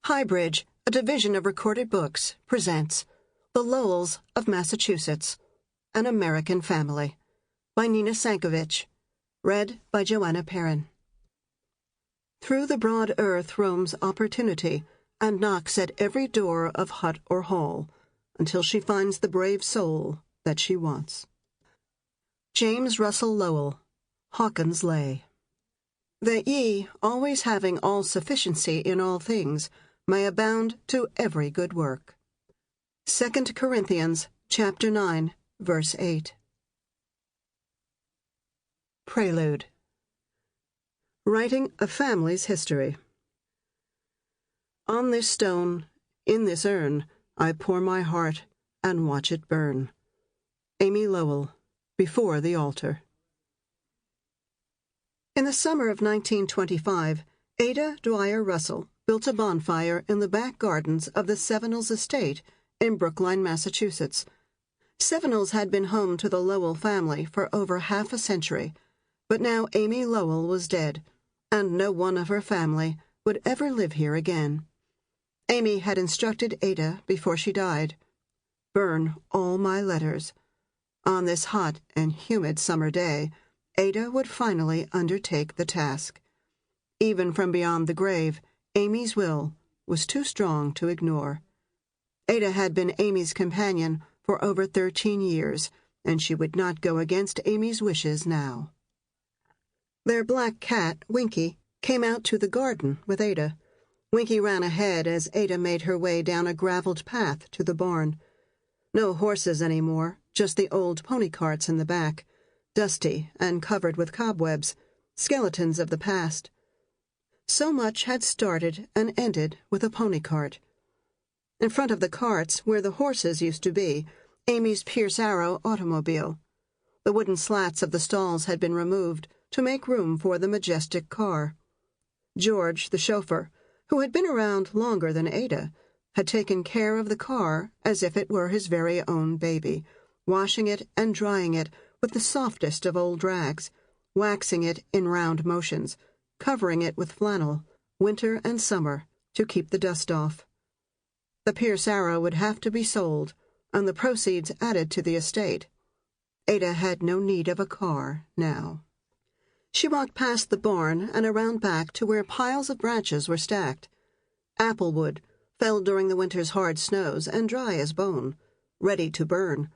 HighBridge, a division of Recorded Books, presents The Lowells of Massachusetts, An American Family, by Nina Sankovitch, read by Joanna Perrin. Through the broad earth roams opportunity, and knocks at every door of hut or hall, until she finds the brave soul that she wants. James Russell Lowell, Hawkins Lay. That ye, always having all sufficiency in all things, may abound to every good work. 2 Corinthians chapter 9, verse 8. Prelude. Writing a Family's History. On this stone, in this urn, I pour my heart and watch it burn. Amy Lowell, Before the Altar. In the summer of 1925, Ada Dwyer Russell built a bonfire in the back gardens of the Sevenells estate in Brookline, Massachusetts. Sevenells had been home to the Lowell family for over half a century, but now Amy Lowell was dead, and no one of her family would ever live here again. Amy had instructed Ada before she died, "Burn all my letters." On this hot and humid summer day, Ada would finally undertake the task. Even from beyond the grave, Amy's will was too strong to ignore. Ada had been Amy's companion for over 13 years, and she would not go against Amy's wishes now. Their black cat, Winky, came out to the garden with Ada. Winky ran ahead as Ada made her way down a graveled path to the barn. No horses anymore, just the old pony carts in the back, dusty and covered with cobwebs, skeletons of the past. So much had started and ended with a pony cart. In front of the carts, where the horses used to be, Amy's Pierce Arrow automobile. The wooden slats of the stalls had been removed to make room for the majestic car. George, the chauffeur, who had been around longer than Ada, had taken care of the car as if it were his very own baby, washing it and drying it with the softest of old rags, waxing it in round motions, covering it with flannel, winter and summer, to keep the dust off. The Pierce Arrow would have to be sold, and the proceeds added to the estate. Ada had no need of a car now. She walked past the barn and around back to where piles of branches were stacked. Applewood, felled during the winter's hard snows and dry as bone, ready to burn.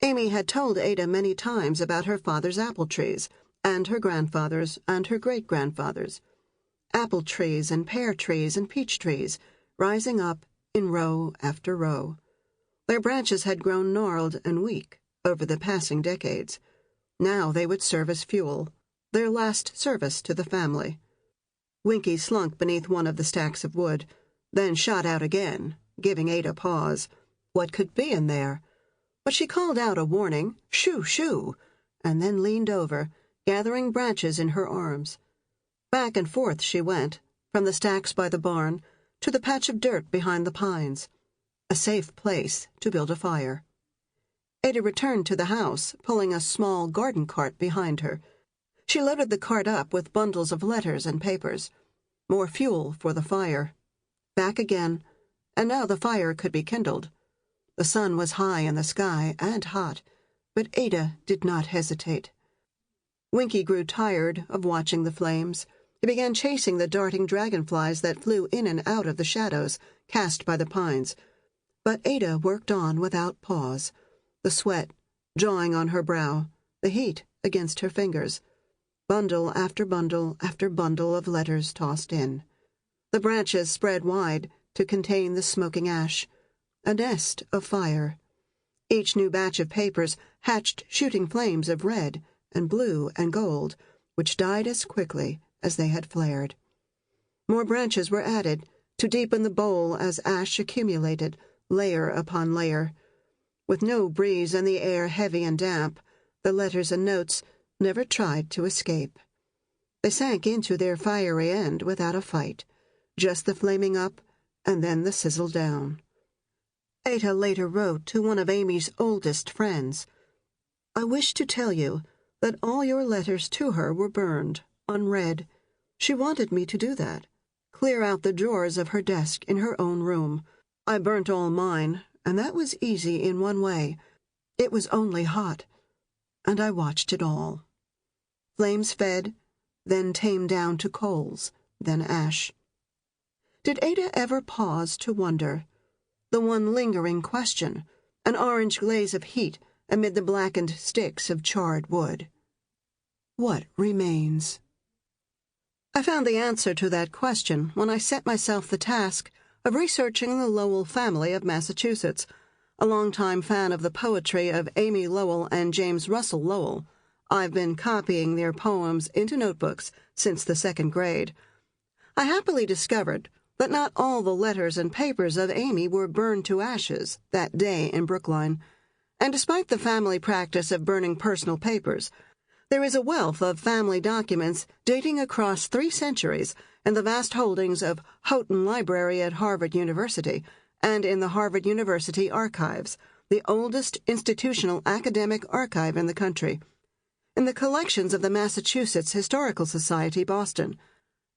Amy had told Ada many times about her father's apple trees, and her grandfather's, and her great-grandfather's. Apple trees and pear trees and peach trees, rising up in row after row. Their branches had grown gnarled and weak over the passing decades. Now they would serve as fuel, their last service to the family. Winky slunk beneath one of the stacks of wood, then shot out again, giving Ada pause. What could be in there? But she called out a warning, "Shoo, shoo," and then leaned over, gathering branches in her arms. Back and forth she went, from the stacks by the barn to the patch of dirt behind the pines, a safe place to build a fire. Ada returned to the house, pulling a small garden cart behind her. She loaded the cart up with bundles of letters and papers. More fuel for the fire. Back again, and now the fire could be kindled. The sun was high in the sky and hot, but Ada did not hesitate. Winky grew tired of watching the flames. He began chasing the darting dragonflies that flew in and out of the shadows cast by the pines. But Ada worked on without pause, the sweat drawing on her brow, the heat against her fingers. Bundle after bundle after bundle of letters tossed in. The branches spread wide to contain the smoking ash, a nest of fire. Each new batch of papers hatched shooting flames of red and blue and gold, which died as quickly as they had flared. More branches were added to deepen the bowl as ash accumulated, layer upon layer. With no breeze and the air heavy and damp, the letters and notes never tried to escape. They sank into their fiery end without a fight, just the flaming up and then the sizzle down. Ada later wrote to one of Amy's oldest friends, "I wish to tell you that all your letters to her were burned, unread. She wanted me to do that. clear out the drawers of her desk in her own room. I burnt all mine, and that was easy in one way. It was only hot, and I watched it all. Flames fed, then tamed down to coals, then ash. Did Ada ever pause to wonder? The one lingering question, an orange glaze of heat amid the blackened sticks of charred wood. What remains? I found the answer to that question when I set myself the task of researching the Lowell family of Massachusetts, a longtime fan of the poetry of Amy Lowell and James Russell Lowell. I've been copying their poems into notebooks since the 2nd grade. I happily discovered that not all the letters and papers of Amy were burned to ashes that day in Brookline, and despite the family practice of burning personal papers, there is a wealth of family documents dating across 3 centuries in the vast holdings of Houghton Library at Harvard University and in the Harvard University Archives, the oldest institutional academic archive in the country, in the collections of the Massachusetts Historical Society, Boston,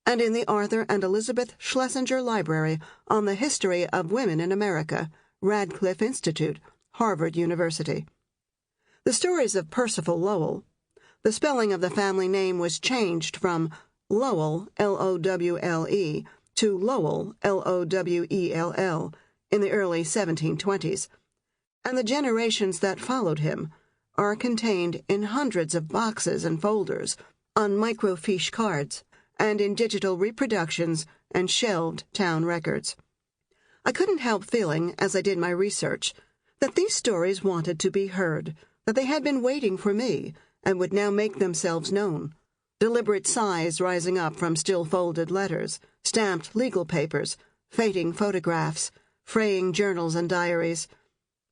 and in the Arthur and Elizabeth Schlesinger Library on the History of Women in America, Radcliffe Institute, Harvard University. The stories of Percival Lowle. The spelling of the family name was changed from Lowell, L-O-W-L-E, to Lowell, L-O-W-E-L-L, in the early 1720s, and the generations that followed him are contained in hundreds of boxes and folders, on microfiche cards, and in digital reproductions and shelved town records. I couldn't help feeling, as I did my research, that these stories wanted to be heard, that they had been waiting for me, and would now make themselves known. Deliberate sighs rising up from still-folded letters, stamped legal papers, fading photographs, fraying journals and diaries,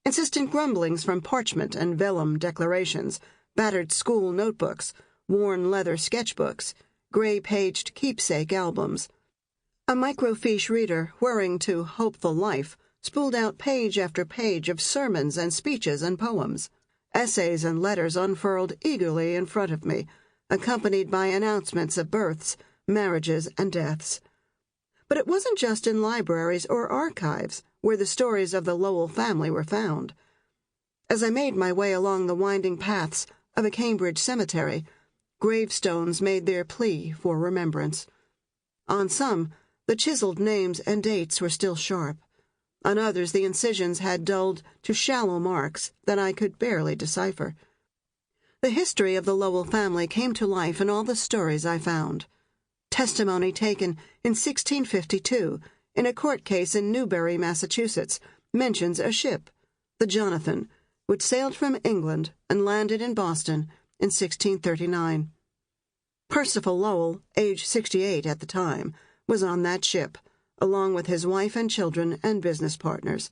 insistent grumblings from parchment and vellum declarations, battered school notebooks, worn leather sketchbooks, gray-paged keepsake albums. A microfiche reader, whirring to hopeful life, spooled out page after page of sermons and speeches and poems. Essays and letters unfurled eagerly in front of me, accompanied by announcements of births, marriages, and deaths. But it wasn't just in libraries or archives where the stories of the Lowell family were found. As I made my way along the winding paths of a Cambridge cemetery, gravestones made their plea for remembrance. On some, the chiseled names and dates were still sharp. On others, the incisions had dulled to shallow marks that I could barely decipher. The history of the Lowell family came to life in all the stories I found. Testimony taken in 1652 in a court case in Newbury, Massachusetts, mentions a ship, the Jonathan, which sailed from England and landed in Boston in 1639. Percival Lowle, age 68 at the time, was on that ship, along with his wife and children and business partners.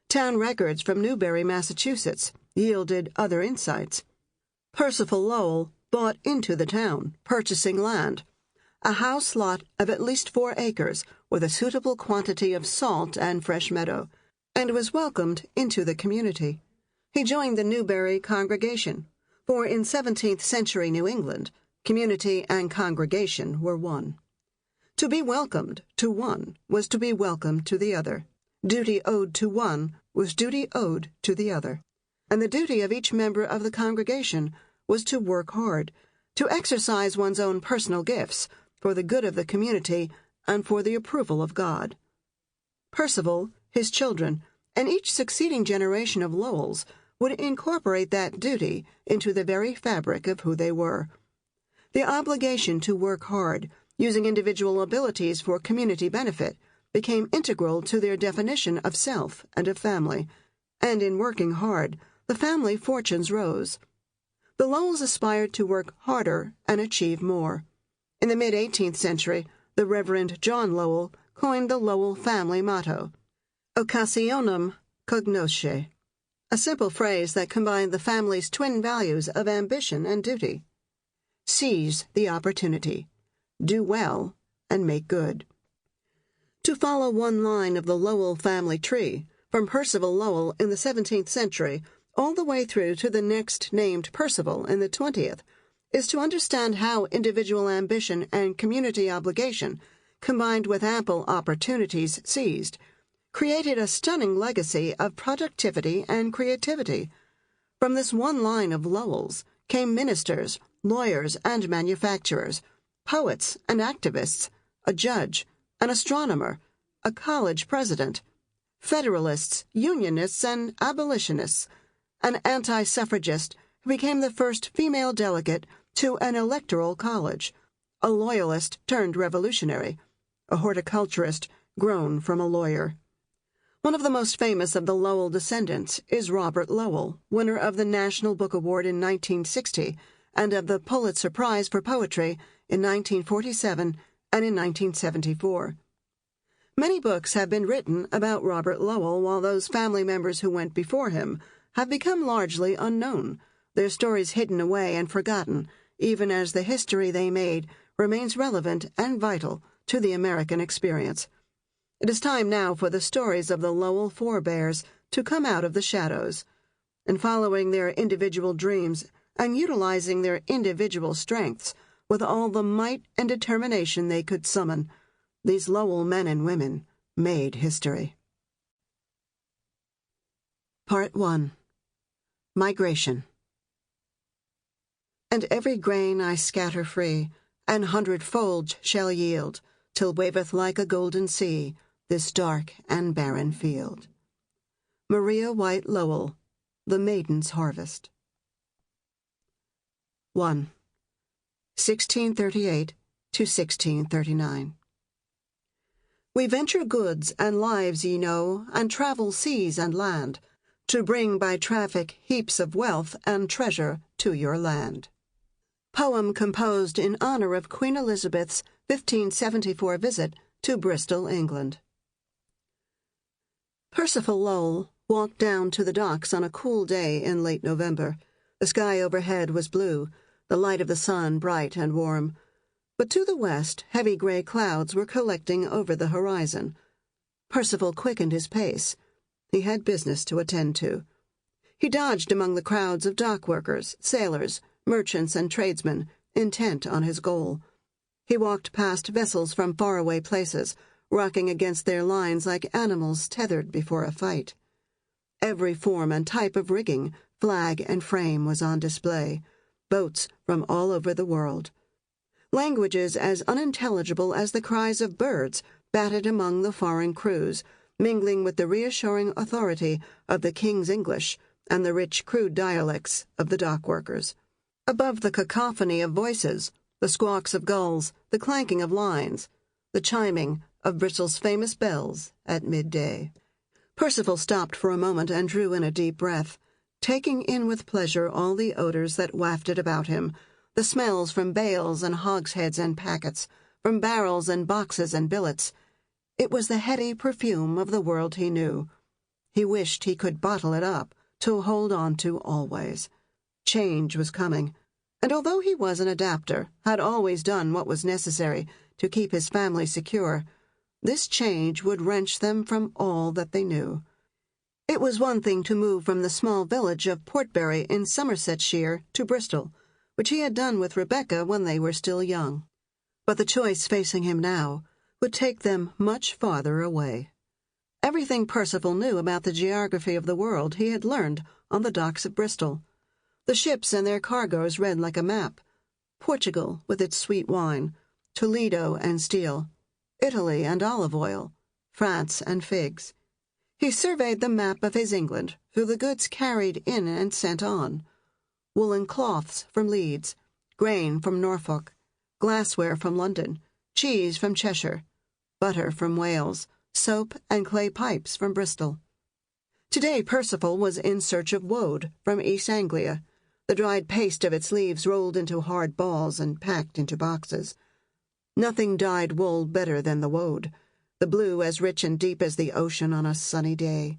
Town records from Newbury, Massachusetts, yielded other insights. Percival Lowle bought into the town, purchasing land, a house lot of at least 4 acres with a suitable quantity of salt and fresh meadow, and was welcomed into the community. He joined the Newbury congregation, for in 17th century New England, community and congregation were one. To be welcomed to one was to be welcomed to the other. Duty owed to one was duty owed to the other. And the duty of each member of the congregation was to work hard, to exercise one's own personal gifts for the good of the community and for the approval of God. Percival, his children, and each succeeding generation of Lowells would incorporate that duty into the very fabric of who they were. The obligation to work hard, using individual abilities for community benefit, became integral to their definition of self and of family, and in working hard, the family fortunes rose. The Lowells aspired to work harder and achieve more. In the mid-18th century, the Reverend John Lowell coined the Lowell family motto, Occasionem cognosce, a simple phrase that combined the family's twin values of ambition and duty. Seize the opportunity. Do well and make good. To follow one line of the Lowell family tree, from Percival Lowell in the 17th century all the way through to the next named Percival in the 20th, is to understand how individual ambition and community obligation combined with ample opportunities seized, created a stunning legacy of productivity and creativity. From this one line of Lowell's came ministers, lawyers, and manufacturers, poets and activists, a judge, an astronomer, a college president, Federalists, Unionists, and abolitionists, an anti-suffragist who became the first female delegate to an electoral college, a loyalist turned revolutionary, a horticulturist grown from a lawyer. One of the most famous of the Lowell descendants is Robert Lowell, winner of the National Book Award in 1960 and of the Pulitzer Prize for Poetry in 1947 and in 1974. Many books have been written about Robert Lowell, while those family members who went before him have become largely unknown, their stories hidden away and forgotten, even as the history they made remains relevant and vital to the American experience. It is time now for the stories of the Lowell forebears to come out of the shadows. In following their individual dreams and utilizing their individual strengths with all the might and determination they could summon, these Lowell men and women made history. Part 1. Migration. And every grain I scatter free, an hundredfold shall yield, till waveth like a golden sea this dark and barren field. Maria White Lowell, The Maiden's Harvest. 1. 1638 to 1639. We venture goods and lives, ye know, and travel seas and land, to bring by traffic heaps of wealth and treasure to your land. Poem composed in honor of Queen Elizabeth's 1574 visit to Bristol, England. Percival Lowle walked down to the docks on a cool day in late November. The sky overhead was blue, the light of the sun bright and warm. But to the west, heavy gray clouds were collecting over the horizon. Percival quickened his pace. He had business to attend to. He dodged among the crowds of dock workers, sailors, merchants, and tradesmen, intent on his goal. He walked past vessels from faraway places, rocking against their lines like animals tethered before a fight. Every form and type of rigging, flag and frame was on display. Boats from all over the world. Languages as unintelligible as the cries of birds batted among the foreign crews, mingling with the reassuring authority of the King's English and the rich, crude dialects of the dock workers. Above the cacophony of voices, the squawks of gulls, the clanking of lines, the chiming of Bristol's famous bells at midday. Percival stopped for a moment and drew in a deep breath, taking in with pleasure all the odors that wafted about him, the smells from bales and hogsheads and packets, from barrels and boxes and billets. It was the heady perfume of the world he knew. He wished he could bottle it up, to hold on to always. Change was coming, and although he was an adapter, had always done what was necessary to keep his family secure, this change would wrench them from all that they knew. It was one thing to move from the small village of Portbury in Somersetshire to Bristol, which he had done with Rebecca when they were still young. But the choice facing him now would take them much farther away. Everything Percival knew about the geography of the world he had learned on the docks of Bristol. The ships and their cargoes read like a map. Portugal with its sweet wine, Toledo and steel, Italy and olive oil, France and figs. He surveyed the map of his England through the goods carried in and sent on. Woolen cloths from Leeds, grain from Norfolk, glassware from London, cheese from Cheshire, butter from Wales, soap and clay pipes from Bristol. Today Percival was in search of woad from East Anglia, the dried paste of its leaves rolled into hard balls and packed into boxes. Nothing dyed wool better than the woad, the blue as rich and deep as the ocean on a sunny day.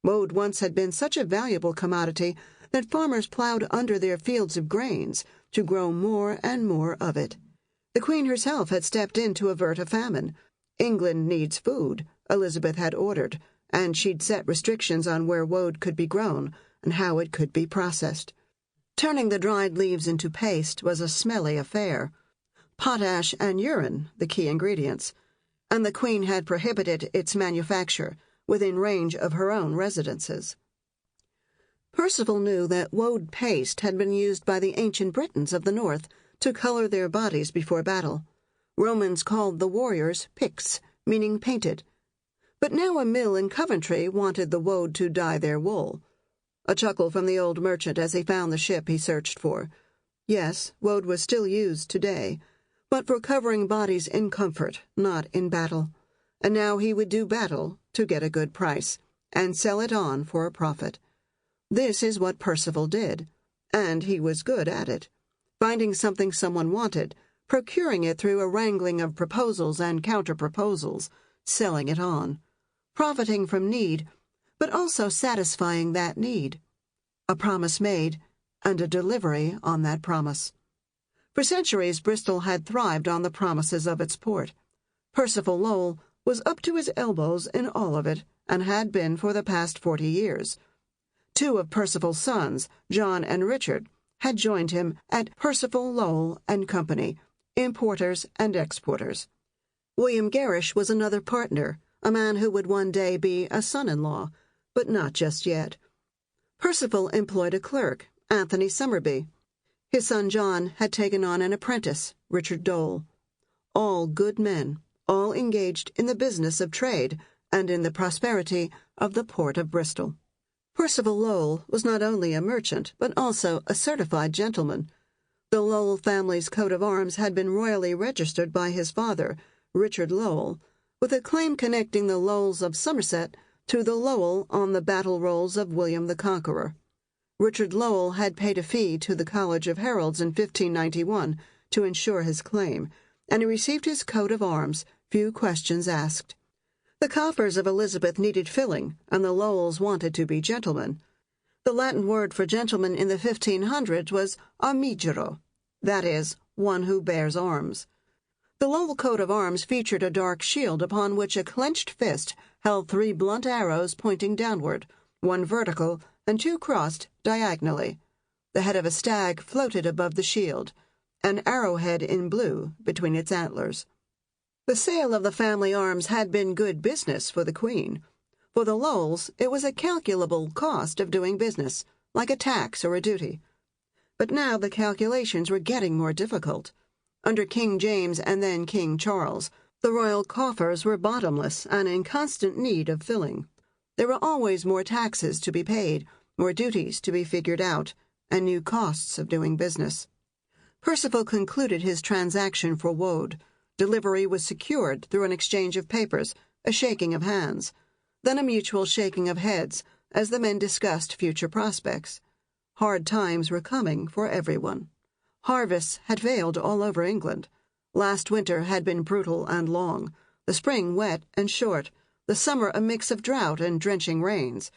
Woad once had been such a valuable commodity that farmers plowed under their fields of grains to grow more and more of it. The Queen herself had stepped in to avert a famine. England needs food, Elizabeth had ordered, and she'd set restrictions on where woad could be grown and how it could be processed. Turning the dried leaves into paste was a smelly affair. Potash and urine, the key ingredients. and the Queen had prohibited its manufacture within range of her own residences. Percival knew that woad paste had been used by the ancient Britons of the north to color their bodies before battle. Romans called the warriors Picts, meaning painted. But now a mill in Coventry wanted the woad to dye their wool. A chuckle from the old merchant as he found the ship he searched for. Yes, woad was still used today, but for covering bodies in comfort, not in battle. And now he would do battle to get a good price, and sell it on for a profit. This is what Percival did, and he was good at it. Finding something someone wanted, procuring it through a wrangling of proposals and counter-proposals, selling it on. Profiting from need, but also satisfying that need. A promise made, and a delivery on that promise. For centuries, Bristol had thrived on the promises of its port. Percival Lowle was up to his elbows in all of it, and had been for the past 40 years. Two of Percival's sons, John and Richard, had joined him at Percival Lowell and Company, importers and exporters. William Gerrish was another partner, a man who would one day be a son-in-law, but not just yet. Percival employed a clerk, Anthony Somerby. His son John had taken on an apprentice, Richard Dole. All good men, all engaged in the business of trade and in the prosperity of the port of Bristol. Percival Lowle was not only a merchant, but also a certified gentleman. The Lowell family's coat of arms had been royally registered by his father, Richard Lowell, with a claim connecting the Lowells of Somerset to the Lowell on the battle rolls of William the Conqueror. Richard Lowell had paid a fee to the College of Heralds in 1591 to ensure his claim, and he received his coat of arms, few questions asked. The coffers of Elizabeth needed filling, and the Lowells wanted to be gentlemen. The Latin word for gentleman in the 1500s was armigero, that is, one who bears arms. The Lowell coat of arms featured a dark shield upon which a clenched fist held 3 blunt arrows pointing downward, 1 vertical and 2 crossed diagonally. The head of a stag floated above the shield, an arrowhead in blue between its antlers. The sale of the family arms had been good business for the Queen. For the Lowells, it was a calculable cost of doing business, like a tax or a duty. But now the calculations were getting more difficult. Under King James and then King Charles, the royal coffers were bottomless and in constant need of filling. There were always more taxes to be paid, more duties to be figured out, and new costs of doing business. Percival concluded his transaction for woad. Delivery was secured through an exchange of papers, a shaking of hands, then a mutual shaking of heads as the men discussed future prospects. Hard times were coming for everyone. Harvests had failed all over England. Last winter had been brutal and long, the spring wet and short, the summer a mix of drought and drenching rains.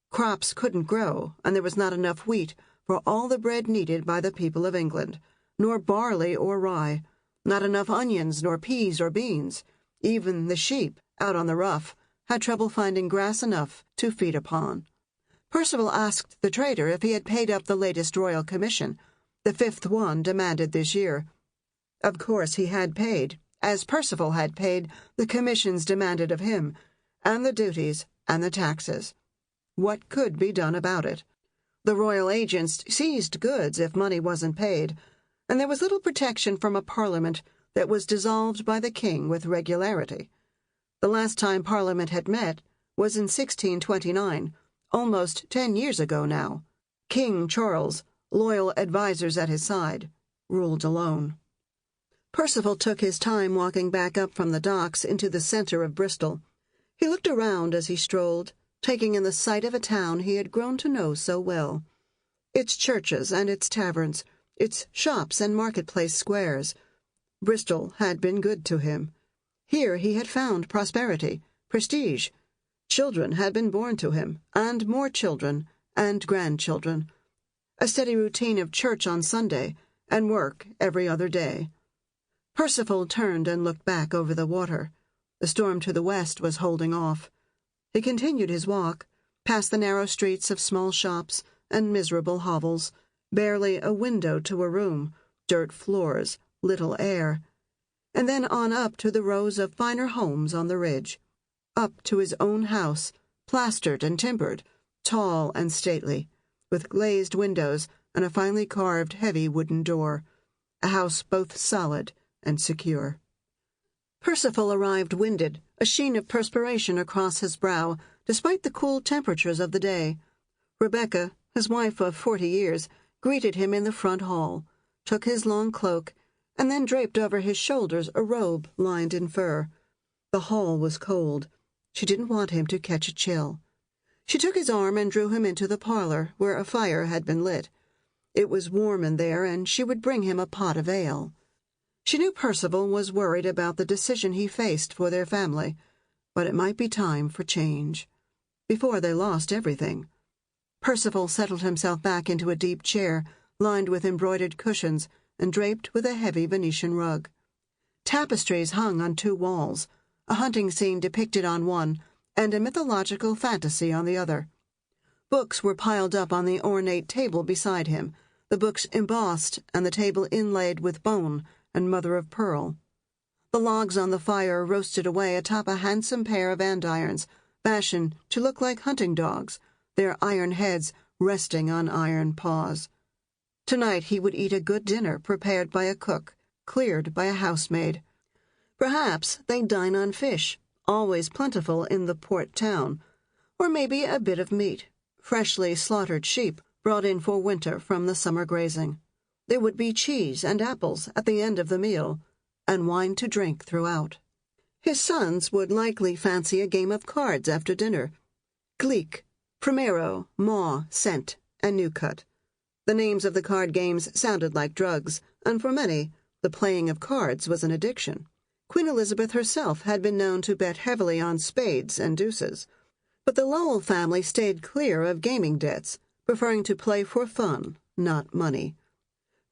Crops couldn't grow, and there was not enough wheat for all the bread needed by the people of England, nor barley or rye, not enough onions nor peas or beans. Even the sheep, out on the rough, had trouble finding grass enough to feed upon. Percival asked the trader if he had paid up the latest royal commission, the 5th one demanded this year. Of course he had paid, as Percival had paid the commissions demanded of him, and the duties and the taxes. What could be done about it? The royal agents seized goods if money wasn't paid, and there was little protection from a parliament that was dissolved by the king with regularity. The last time Parliament had met was in 1629, almost 10 years ago now. King Charles, loyal advisers at his side, ruled alone. Percival took his time walking back up from the docks into the center of Bristol. He looked around as he strolled, taking in the sight of a town he had grown to know so well. Its churches and its taverns, its shops and marketplace squares. Bristol had been good to him. Here he had found prosperity, prestige. Children had been born to him, and more children, and grandchildren. A steady routine of church on Sunday, and work every other day. Percival turned and looked back over the water. The storm to the west was holding off. He continued his walk, past the narrow streets of small shops and miserable hovels, barely a window to a room, dirt floors, little air. and then on up to the rows of finer homes on the ridge, up to his own house, plastered and timbered, tall and stately, with glazed windows and a finely carved heavy wooden door, a house both solid and secure. Percival arrived winded, a sheen of perspiration across his brow, despite the cool temperatures of the day. Rebecca, his wife of 40 years, greeted him in the front hall, took his long cloak, and then draped over his shoulders a robe lined in fur. The hall was cold. She didn't want him to catch a chill. She took his arm and drew him into the parlor, where a fire had been lit. It was warm in there, and she would bring him a pot of ale. She knew Percival was worried about the decision he faced for their family, but it might be time for change, before they lost everything. Percival settled himself back into a deep chair, lined with embroidered cushions and draped with a heavy Venetian rug. Tapestries hung on 2 walls, a hunting scene depicted on one, and a mythological fantasy on the other. Books were piled up on the ornate table beside him, the books embossed and the table inlaid with bone and mother-of-pearl. The logs on the fire roasted away atop a handsome pair of andirons, fashioned to look like hunting dogs, their iron heads resting on iron paws. Tonight he would eat a good dinner prepared by a cook, cleared by a housemaid. Perhaps they'd dine on fish, always plentiful in the port town, or maybe a bit of meat, freshly slaughtered sheep brought in for winter from the summer grazing. There would be cheese and apples at the end of the meal, and wine to drink throughout. His sons would likely fancy a game of cards after dinner. Gleek, Primero, Maw, Cent, and New Cut. The names of the card games sounded like drugs, and for many, the playing of cards was an addiction. Queen Elizabeth herself had been known to bet heavily on spades and deuces, but the Lowell family stayed clear of gaming debts, preferring to play for fun, not money.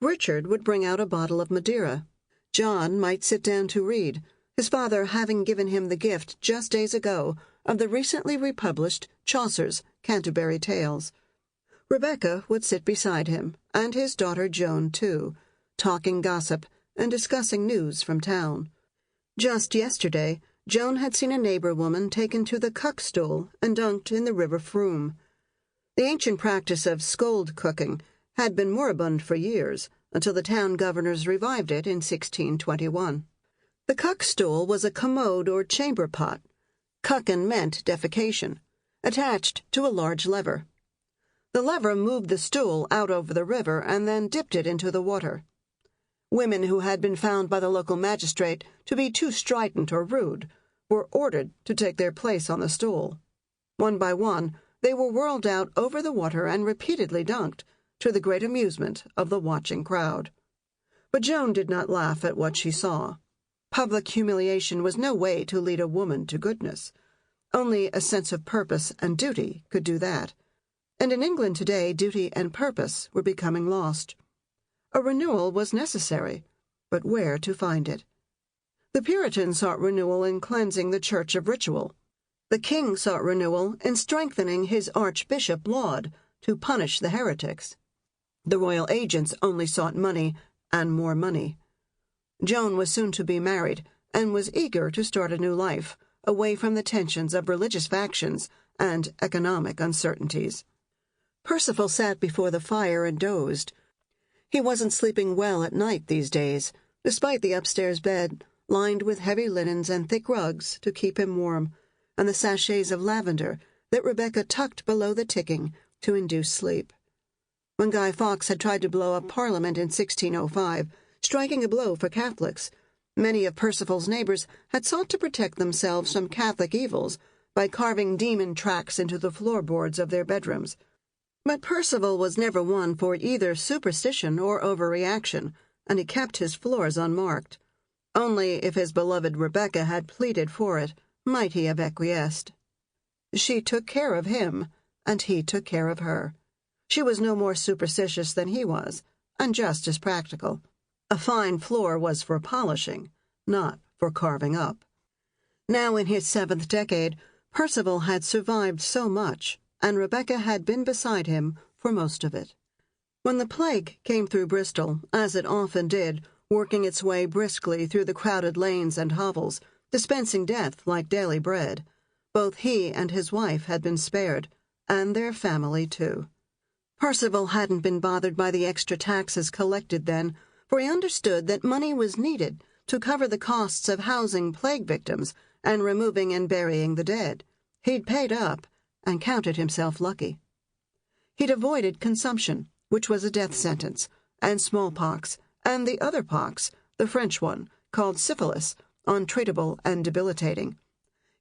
Richard would bring out a bottle of Madeira. John might sit down to read, his father having given him the gift just days ago of the recently republished Chaucer's Canterbury Tales. Rebecca would sit beside him, and his daughter Joan, too, talking gossip and discussing news from town. Just yesterday, Joan had seen a neighbor woman taken to the cuck-stool and dunked in the river Froom. The ancient practice of scold cooking had been moribund for years, until the town governors revived it in 1621. The cuck-stool was a commode or chamber pot. Cuckin meant defecation, attached to a large lever. The lever moved the stool out over the river and then dipped it into the water. Women who had been found by the local magistrate to be too strident or rude were ordered to take their place on the stool. One by one, they were whirled out over the water and repeatedly dunked, to the great amusement of the watching crowd. But Joan did not laugh at what she saw. Public humiliation was no way to lead a woman to goodness. Only a sense of purpose and duty could do that. And in England today, duty and purpose were becoming lost. A renewal was necessary, but where to find it? The Puritans sought renewal in cleansing the Church of ritual. The king sought renewal in strengthening his Archbishop Laud to punish the heretics. The royal agents only sought money and more money. Joan was soon to be married and was eager to start a new life, away from the tensions of religious factions and economic uncertainties. Percival sat before the fire and dozed. He wasn't sleeping well at night these days, despite the upstairs bed, lined with heavy linens and thick rugs to keep him warm, and the sachets of lavender that Rebecca tucked below the ticking to induce sleep. When Guy Fawkes had tried to blow up Parliament in 1605, striking a blow for Catholics, many of Percival's neighbors had sought to protect themselves from Catholic evils by carving demon tracks into the floorboards of their bedrooms. But Percival was never one for either superstition or overreaction, and he kept his floors unmarked. Only if his beloved Rebecca had pleaded for it might he have acquiesced. She took care of him, and he took care of her. She was no more superstitious than he was, and just as practical. A fine floor was for polishing, not for carving up. Now in his 7th decade, Percival had survived so much, and Rebecca had been beside him for most of it. When the plague came through Bristol, as it often did, working its way briskly through the crowded lanes and hovels, dispensing death like daily bread. Both he and his wife had been spared, and their family too. Percival hadn't been bothered by the extra taxes collected then, for he understood that money was needed to cover the costs of housing plague victims and removing and burying the dead. He'd paid up, and counted himself lucky. He'd avoided consumption, which was a death sentence, and smallpox, and the other pox, the French one, called syphilis, untreatable and debilitating.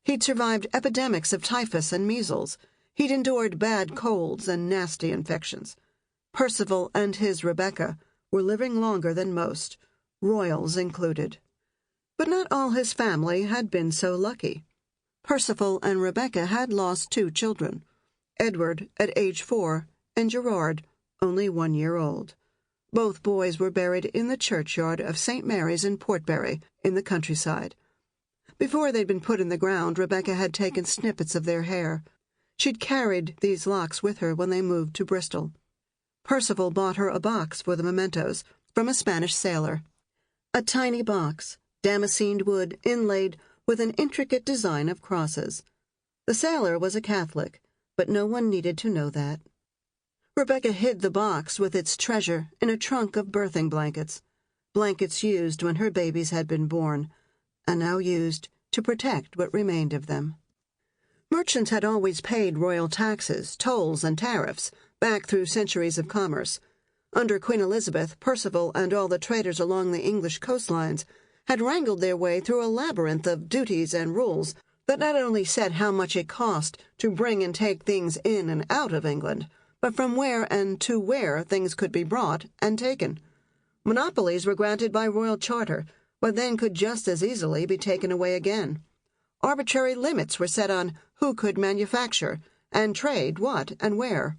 He'd survived epidemics of typhus and measles. He'd endured bad colds and nasty infections. Percival and his Rebecca were living longer than most, royals included. But not all his family had been so lucky. Percival and Rebecca had lost 2 children, Edward at age 4 and Gerard, only 1 year old. Both boys were buried in the churchyard of St. Mary's in Portbury, in the countryside. Before they'd been put in the ground, Rebecca had taken snippets of their hair. She'd carried these locks with her when they moved to Bristol. Percival bought her a box for the mementos from a Spanish sailor. A tiny box, damascened wood inlaid with an intricate design of crosses. The sailor was a Catholic, but no one needed to know that. Rebecca hid the box with its treasure in a trunk of birthing blankets, blankets used when her babies had been born, and now used to protect what remained of them. Merchants had always paid royal taxes, tolls, and tariffs, back through centuries of commerce. Under Queen Elizabeth, Percival and all the traders along the English coastlines had wrangled their way through a labyrinth of duties and rules that not only said how much it cost to bring and take things in and out of England, but from where and to where things could be brought and taken. Monopolies were granted by royal charter, but then could just as easily be taken away again. Arbitrary limits were set on who could manufacture and trade what and where.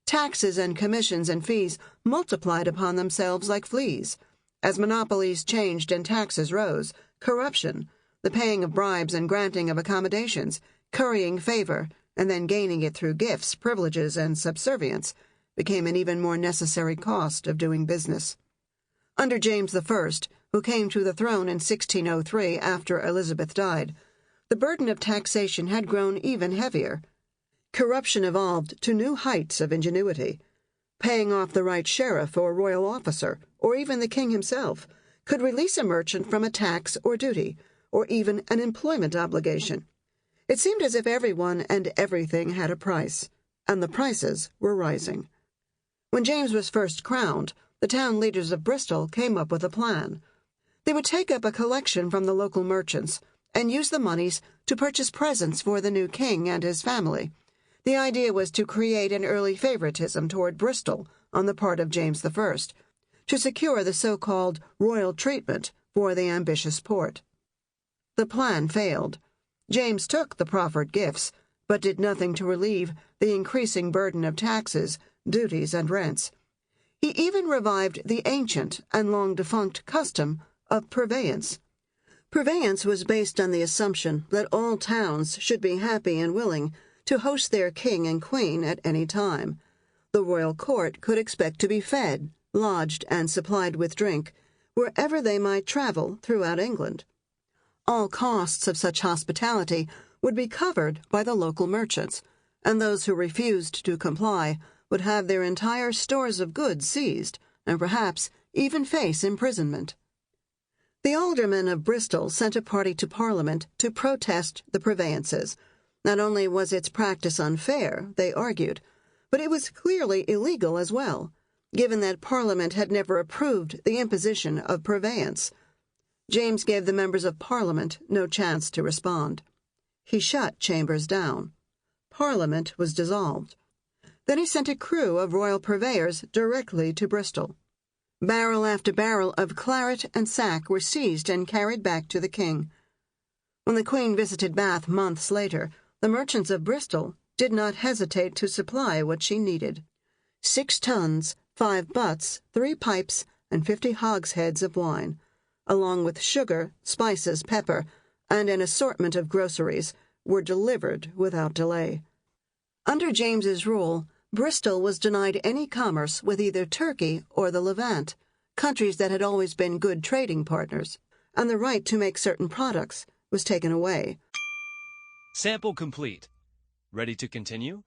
Taxes and commissions and fees multiplied upon themselves like fleas. As monopolies changed and taxes rose, corruption, the paying of bribes and granting of accommodations, currying favor, and then gaining it through gifts, privileges, and subservience, became an even more necessary cost of doing business. Under James I, who came to the throne in 1603 after Elizabeth died, the burden of taxation had grown even heavier. Corruption evolved to new heights of ingenuity. Paying off the right sheriff or royal officer, or even the king himself, could release a merchant from a tax or duty, or even an employment obligation. It seemed as if everyone and everything had a price, and the prices were rising. When James was first crowned, the town leaders of Bristol came up with a plan. They would take up a collection from the local merchants and use the monies to purchase presents for the new king and his family. The idea was to create an early favoritism toward Bristol on the part of James I, to secure the so-called royal treatment for the ambitious port. The plan failed. James took the proffered gifts, but did nothing to relieve the increasing burden of taxes, duties, and rents. He even revived the ancient and long-defunct custom of purveyance. Purveyance was based on the assumption that all towns should be happy and willing to host their king and queen at any time. The royal court could expect to be fed, lodged, and supplied with drink wherever they might travel throughout England. All costs of such hospitality would be covered by the local merchants, and those who refused to comply would have their entire stores of goods seized, and perhaps even face imprisonment. The aldermen of Bristol sent a party to Parliament to protest the purveyances. Not only was its practice unfair, they argued, but it was clearly illegal as well, given that Parliament had never approved the imposition of purveyance. James gave the members of Parliament no chance to respond. He shut Chambers down. Parliament was dissolved. Then he sent a crew of royal purveyors directly to Bristol. Barrel after barrel of claret and sack were seized and carried back to the king. When the Queen visited Bath months later, the merchants of Bristol did not hesitate to supply what she needed. 6 tons, 5 butts, 3 pipes, and 50 hogsheads of wine, along with sugar, spices, pepper, and an assortment of groceries, were delivered without delay. Under James's rule, Bristol was denied any commerce with either Turkey or the Levant. countries that had always been good trading partners, and the right to make certain products was taken away. Sample complete. Ready to continue?